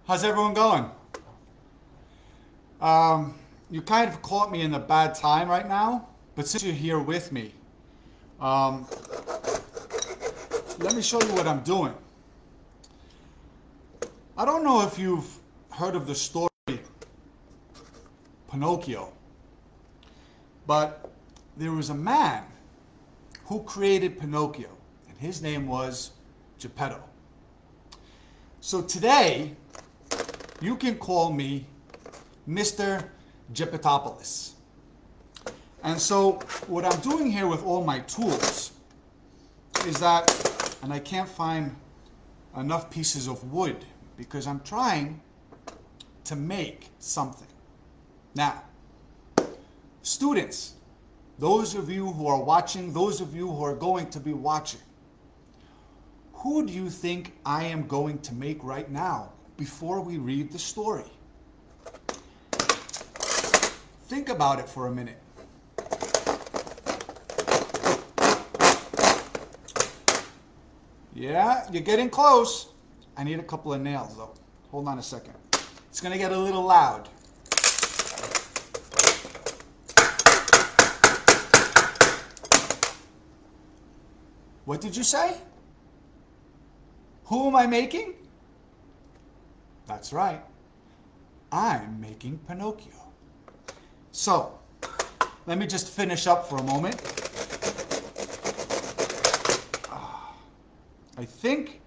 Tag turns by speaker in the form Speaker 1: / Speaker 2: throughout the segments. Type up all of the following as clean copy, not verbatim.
Speaker 1: How's everyone going? You kind of caught me in a bad time right now, but since you're here with me, let me show you what I'm doing. I don't know if you've heard of the story Pinocchio, but there was a man who created Pinocchio, and his name was Geppetto. So today, you can call me Mr. Sotiropoulos. And so what I'm doing here with all my tools is that, and I can't find enough pieces of wood because I'm trying to make something. Now, students, those of you who are watching, those of you who are going to be watching, who do you think I am going to make right now before we read the story? Think about it for a minute. Yeah, you're getting close. I need a couple of nails though. Hold on a second. It's going to get a little loud. What did you say? Who am I making? That's right. I'm making Pinocchio. So, let me just finish up for a moment. I think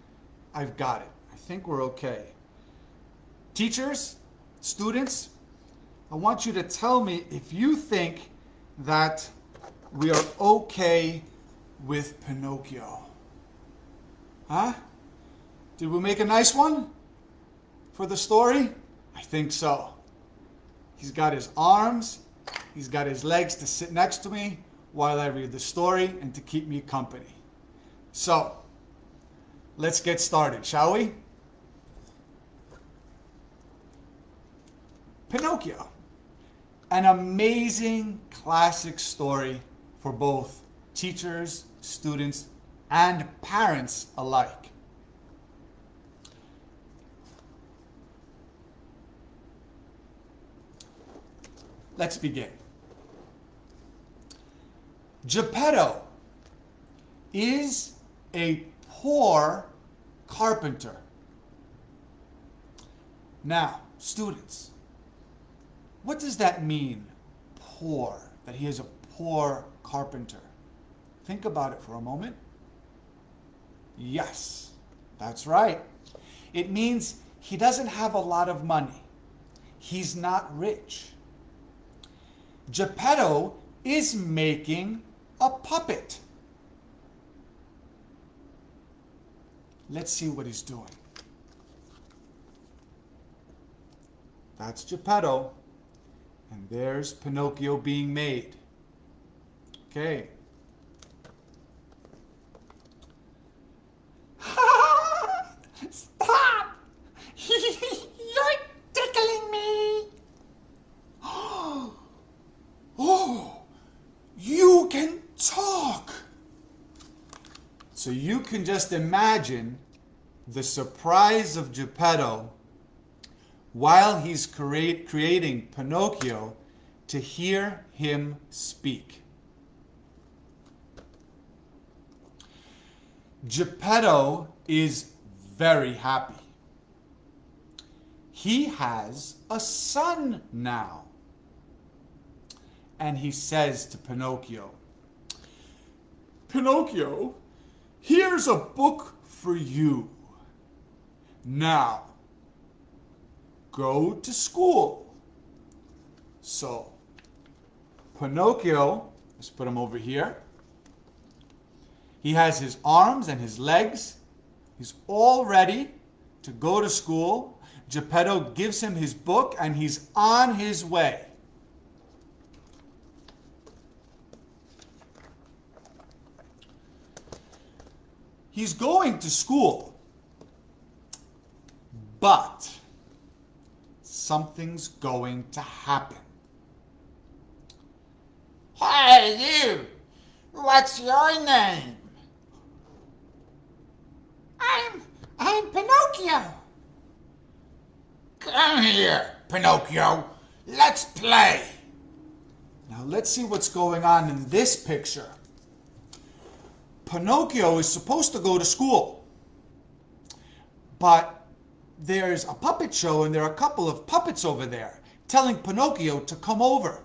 Speaker 1: I've got it. I think we're okay. Teachers, students, I want you to tell me if you think that we are okay with Pinocchio. Huh? Did we make a nice one for the story? I think so. He's got his arms, he's got his legs to sit next to me while I read the story and to keep me company. So, let's get started, shall we? Pinocchio, an amazing classic story for both teachers, students, and parents alike. Let's begin. Geppetto is a poor carpenter. Now, students, what does that mean, poor, that he is a poor carpenter? Think about it for a moment. Yes, that's right. It means he doesn't have a lot of money. He's not rich. Geppetto is making a puppet. Let's see what he's doing. That's Geppetto, and there's Pinocchio being made. Okay.
Speaker 2: Stop! You're tickling me!
Speaker 1: Oh, you can talk! So you can just imagine the surprise of Geppetto while he's creating Pinocchio to hear him speak. Geppetto is very happy. He has a son now. And he says to Pinocchio, Pinocchio, here's a book for you. Now, go to school. So, Pinocchio, let's put him over here. He has his arms and his legs. He's all ready to go to school. Geppetto gives him his book and he's on his way. He's going to school, but something's going to happen.
Speaker 2: Hey, you! What's your name? I'm Pinocchio. Come here, Pinocchio. Let's play.
Speaker 1: Now let's see what's going on in this picture. Pinocchio is supposed to go to school, but there's a puppet show and there are a couple of puppets over there telling Pinocchio to come over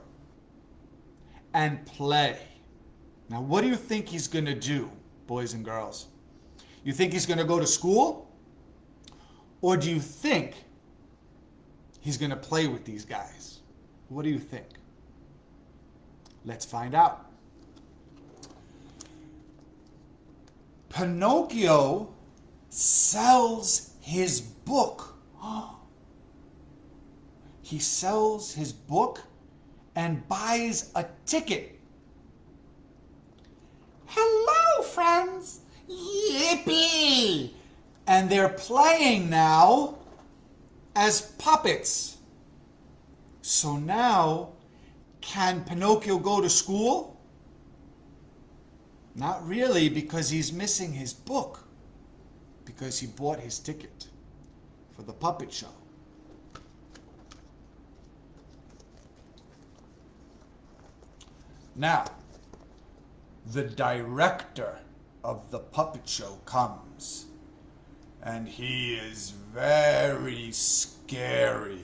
Speaker 1: and play. Now what do you think he's going to do, boys and girls? You think he's going to go to school? Or do you think he's going to play with these guys? What do you think? Let's find out. Pinocchio sells his book. He sells his book and buys a ticket.
Speaker 2: Hello, friends. Yippee!
Speaker 1: And they're playing now as puppets. So now, can Pinocchio go to school? Not really, because he's missing his book, because he bought his ticket for the puppet show. Now, the director of the puppet show comes, and he is very scary.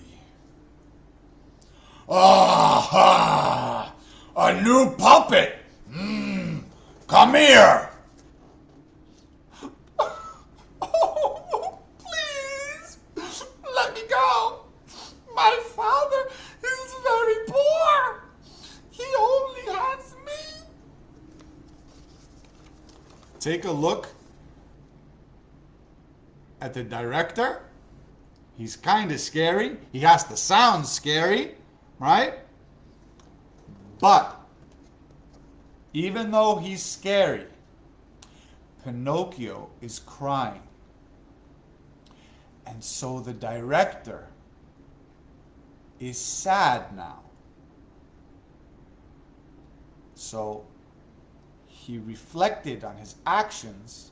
Speaker 1: Aha! A new puppet! Come here!
Speaker 2: Oh, please, let me go. My father is very poor. He only has me.
Speaker 1: Take a look at the director. He's kind of scary. He has to sound scary, right? But even though he's scary, Pinocchio is crying. And so the director is sad now. So he reflected on his actions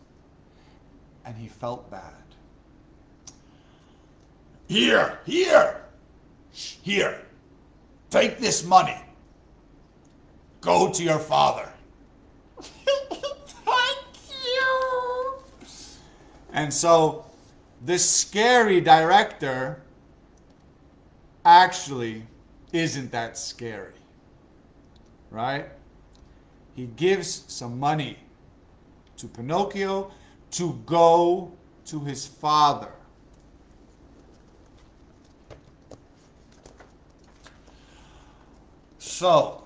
Speaker 1: and he felt bad. Here, take this money. Go to your father.
Speaker 2: Thank you.
Speaker 1: And so this scary director actually isn't that scary, right? He gives some money to Pinocchio to go to his father. So,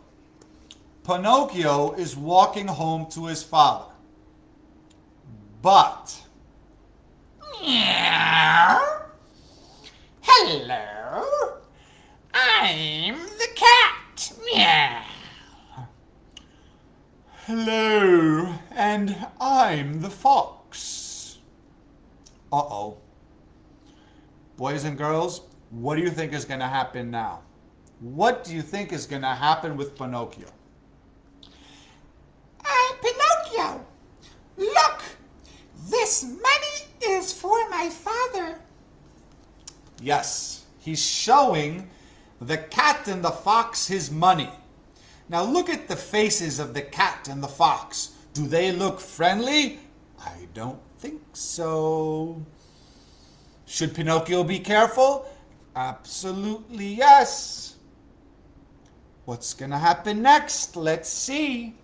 Speaker 1: Pinocchio is walking home to his father. But,
Speaker 2: Meow. Hello. I'm the cat. Meow.
Speaker 1: hello, and I'm the fox. Uh-oh. Boys and girls, what do you think is going to happen now? What do you think is going to happen with Pinocchio?
Speaker 2: Pinocchio, look. This money is for my father.
Speaker 1: Yes, he's showing the cat and the fox his money. Now look at the faces of the cat and the fox. Do they look friendly? I don't think so. Should Pinocchio be careful? Absolutely yes. What's going to happen next? Let's see.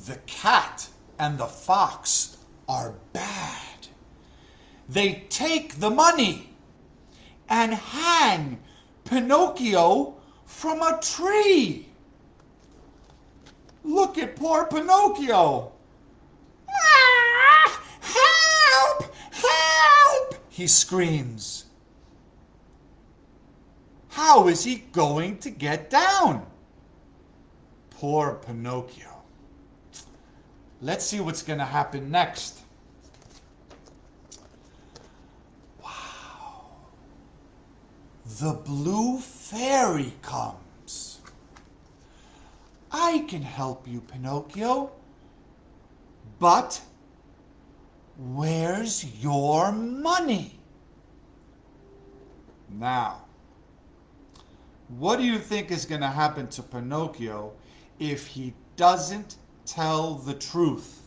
Speaker 1: The cat and the fox are bad. They take the money and hang Pinocchio from a tree. Look at poor Pinocchio.
Speaker 2: Ah, help! Help!
Speaker 1: He screams. How is he going to get down? Poor Pinocchio. Let's see what's going to happen next. Wow. The blue fairy comes. I can help you, Pinocchio. But Where's your money? Now, what do you think is going to happen to Pinocchio if he doesn't tell the truth?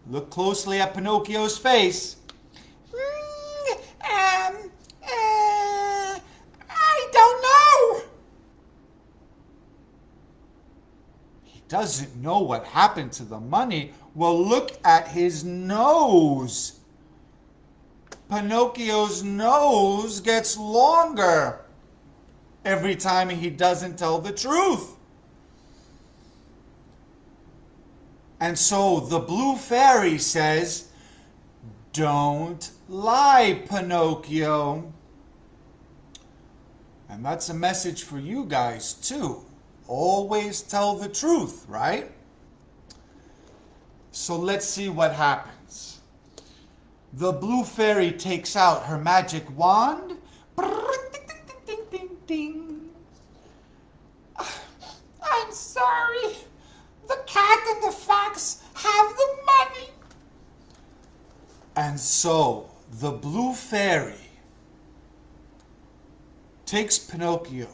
Speaker 1: Look closely at Pinocchio's face.
Speaker 2: I don't know.
Speaker 1: He doesn't know what happened to the money. Well, look at his nose. Pinocchio's nose gets longer every time he doesn't tell the truth. And so the blue fairy says, "Don't lie, Pinocchio." And that's a message for you guys too. Always tell the truth, right? So let's see what happens. The blue fairy takes out her magic wand. Ding, ding, ding.
Speaker 2: I'm sorry. The cat and the fox have the money.
Speaker 1: And so the blue fairy takes Pinocchio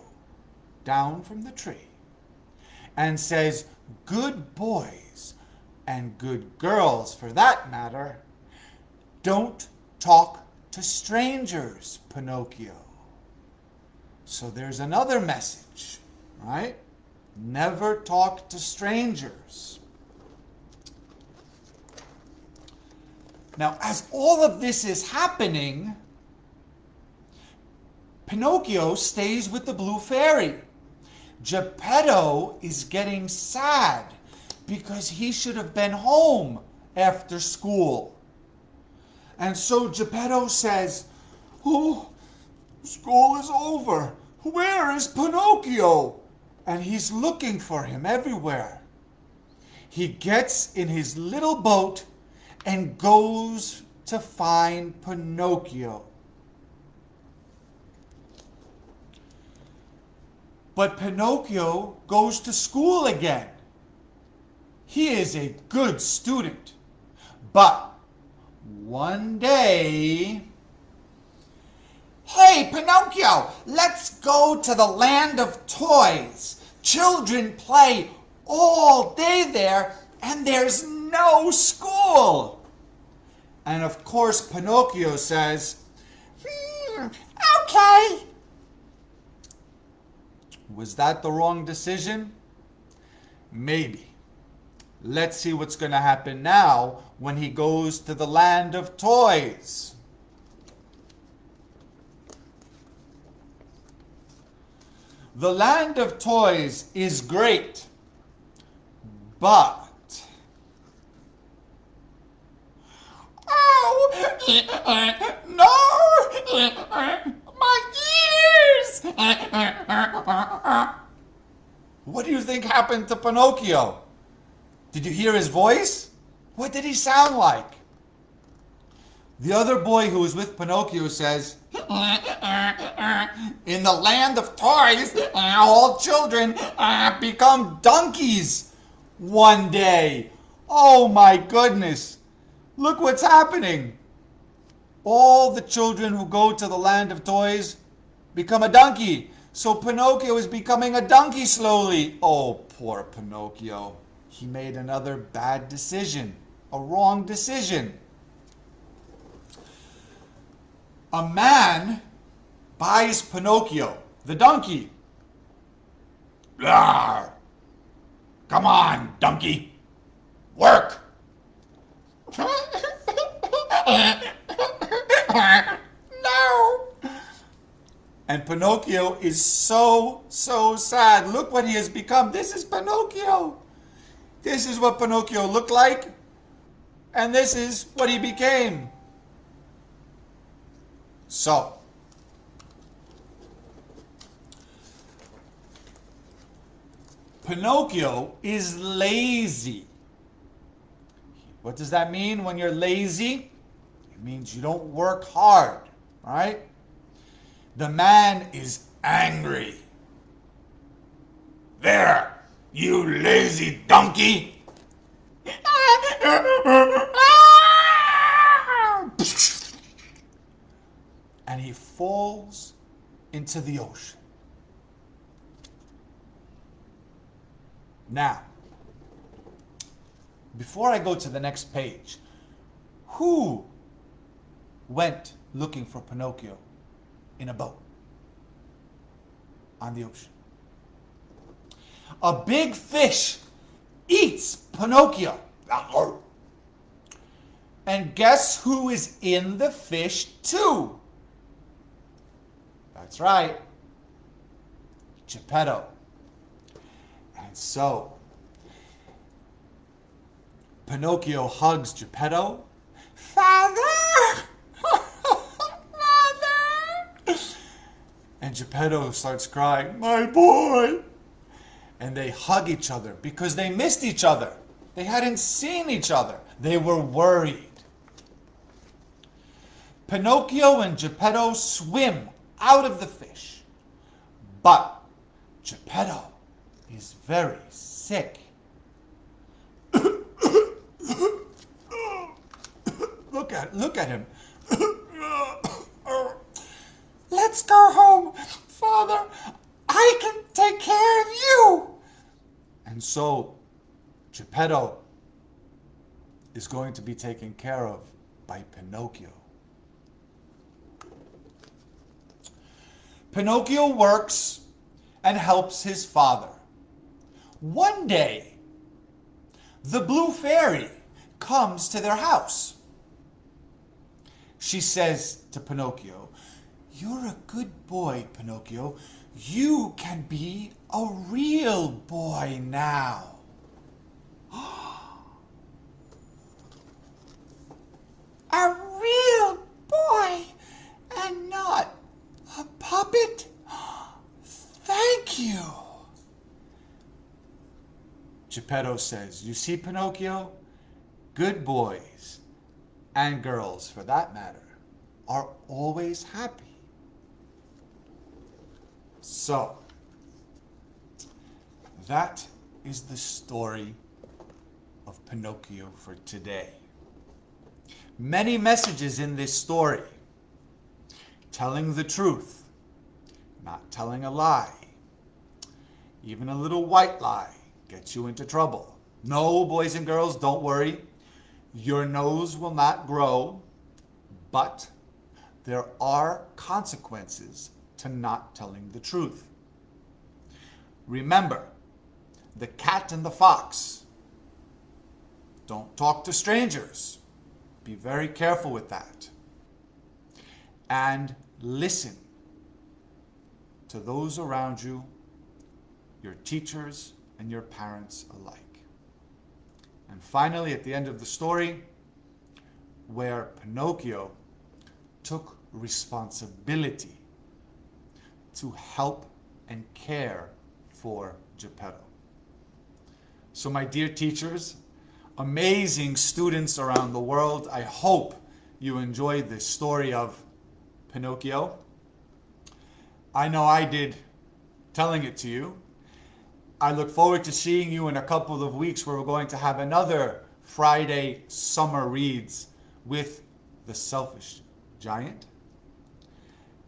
Speaker 1: down from the tree and says, "Good boys, and good girls for that matter, don't talk to strangers, Pinocchio." So there's another message, right? Never talk to strangers. Now, as all of this is happening, Pinocchio stays with the blue fairy. Geppetto is getting sad because he should have been home after school. And so Geppetto says, "Oh, school is over. Where is Pinocchio?" And he's looking for him everywhere. He gets in his little boat and goes to find Pinocchio. But Pinocchio goes to school again. He is a good student. But one day...
Speaker 2: "Hey, Pinocchio, let's go to the land of toys. Children play all day there, and there's no school."
Speaker 1: And of course, Pinocchio says,
Speaker 2: Okay.
Speaker 1: Was that the wrong decision? Maybe. Let's see what's going to happen now when he goes to the land of toys. The land of toys is great, but...
Speaker 2: Oh, no! My ears!
Speaker 1: What do you think happened to Pinocchio? Did you hear his voice? What did he sound like? The other boy who was with Pinocchio says,
Speaker 2: "In the land of toys, all children become donkeys
Speaker 1: one day." Oh my goodness. Look what's happening. All the children who go to the land of toys become a donkey. So Pinocchio is becoming a donkey slowly. Oh, poor Pinocchio. He made another bad decision. A wrong decision. A man buys Pinocchio, the donkey.
Speaker 2: Rawr. Come on, donkey. Work. No.
Speaker 1: And Pinocchio is so sad. Look what he has become. This is Pinocchio. This is what Pinocchio looked like. And this is what he became. So, Pinocchio is lazy. What does that mean when you're lazy? It means you don't work hard, right? The man is angry.
Speaker 2: There, you lazy donkey.
Speaker 1: And he falls into the ocean. Now, before I go to the next page, who went looking for Pinocchio in a boat on the ocean? A big fish eats Pinocchio. And guess who is in the fish too? That's right, Geppetto. And so, Pinocchio hugs Geppetto. Father! Father! And Geppetto starts crying, my boy! And they hug each other because they missed each other. They hadn't seen each other. They were worried. Pinocchio and Geppetto swim out of the fish. But Geppetto is very sick. Look at him. Let's go home, Father. I can take care of you. And so Geppetto is going to be taken care of by Pinocchio. Pinocchio works and helps his father. One day, the blue fairy comes to their house. She says to Pinocchio, you're a good boy, Pinocchio. You can be a real boy now. A real boy and not a puppet? Thank you. Geppetto says, you see, Pinocchio, good boys, and girls for that matter, are always happy. So, that is the story of Pinocchio for today. Many messages in this story. Telling the truth, not telling a lie. Even a little white lie gets you into trouble. No, boys and girls, don't worry. Your nose will not grow, but there are consequences to not telling the truth. Remember, the cat and the fox. Don't talk to strangers. Be very careful with that. And listen to those around you, your teachers and your parents alike. And finally, at the end of the story, where Pinocchio took responsibility to help and care for Geppetto. So my dear teachers, amazing students around the world, I hope you enjoyed this story of Pinocchio. I know I did, telling it to you. I look forward to seeing you in a couple of weeks where we're going to have another Friday Summer Reads with The Selfish Giant.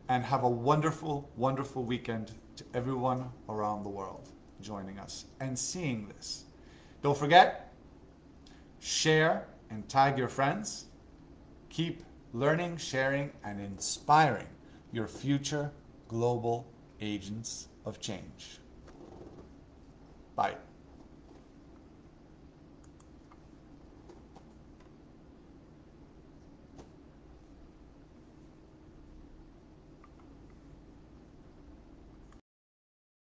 Speaker 1: And have a wonderful, wonderful weekend to everyone around the world joining us and seeing this. Don't forget, share and tag your friends. Keep learning, sharing, and inspiring your future global agents of change. Bye.